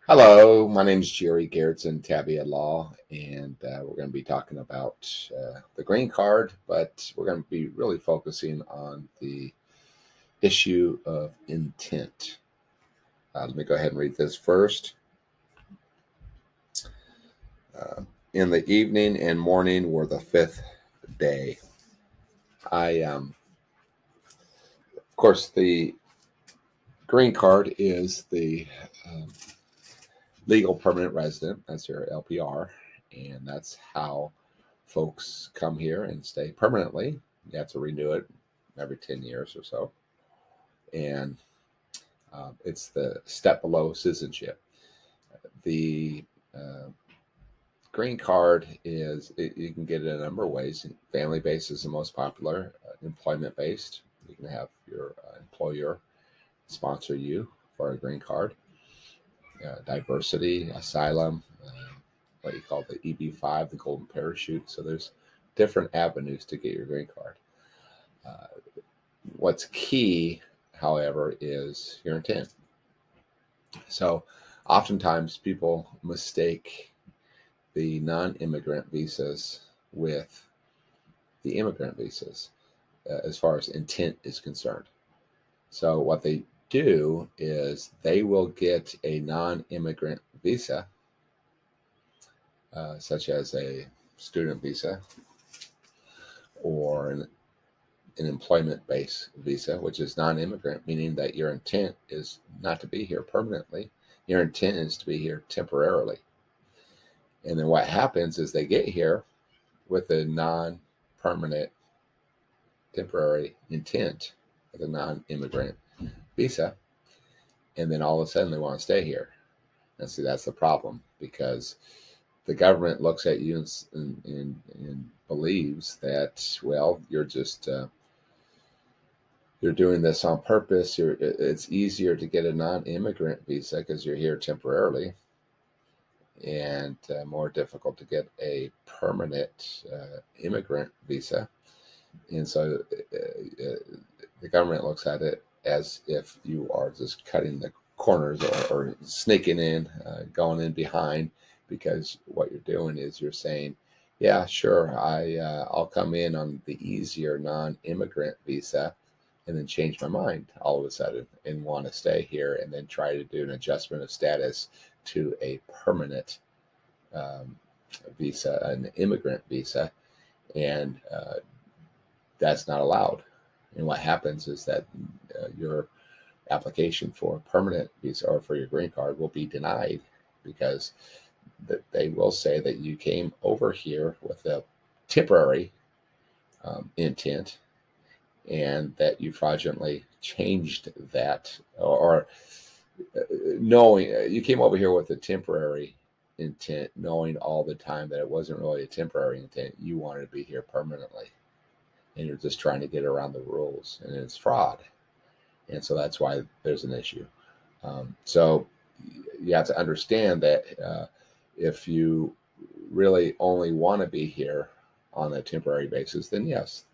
Hello, my name is Jerry Garrettson, Tabea Law, and we're going to be talking about the green card, but we're going to be really focusing on the issue of intent. Let me go ahead and read this first. In the evening and morning were the fifth day. Of course, the green card is the um, legal permanent resident. That's your LPR, and that's how folks come here and stay permanently. You have to renew it every 10 years or so, and it's the step below citizenship. The uh, green card you can get it a number of ways. Family based is the most popular. Employment based, you can have your employer sponsor you for a green card. Diversity, asylum, what you call the EB-5, the golden parachute. So there's different avenues to get your green card. Uh, what's key, however, is your intent. So oftentimes people mistake the non-immigrant visas with the immigrant visas as far as intent is concerned. So what they do is they will get a non-immigrant visa, such as a student visa or an employment-based visa, which is non-immigrant, meaning that your intent is not to be here permanently. Your intent is to be here temporarily. And then what happens is they get here with a non-permanent, temporary intent with a non-immigrant visa, and then all of a sudden they want to stay here. And see, that's the problem, because the government looks at you and believes that, well, you're just you're doing this on purpose. It's easier to get a non-immigrant visa because you're here temporarily, and more difficult to get a permanent immigrant visa. And so the government looks at it as if you are just cutting the corners or sneaking in, going in behind, because what you're doing is you're saying, yeah, sure, I'll come in on the easier non-immigrant visa, and then change my mind all of a sudden and want to stay here, and then try to do an adjustment of status to a permanent um, visa, an immigrant visa, and that's not allowed. And what happens is that your application for a permanent visa or for your green card will be denied, because they will say that you came over here with a temporary intent, and that you fraudulently changed that, or knowing you came over here with a temporary intent, knowing all the time that it wasn't really a temporary intent. You wanted to be here permanently, and you're just trying to get around the rules, and it's fraud. And so that's why there's an issue. So you have to understand that if you really only want to be here on a temporary basis, then yes,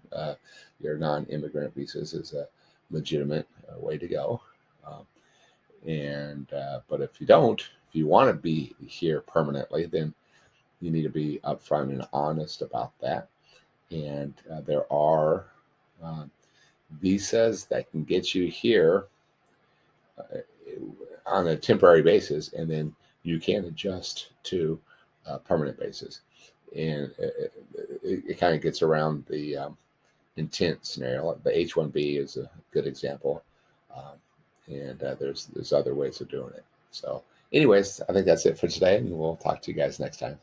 your non-immigrant visas is a legitimate way to go. Um, and but if you don't, if you want to be here permanently, then you need to be upfront and honest about that. And there are uh, visas that can get you here uh, on a temporary basis, and then you can adjust to a permanent basis. And it kind of gets around the intent scenario. The H-1B is a good example, um, and there's other ways of doing it. So, anyways, I think that's it for today, and we'll talk to you guys next time.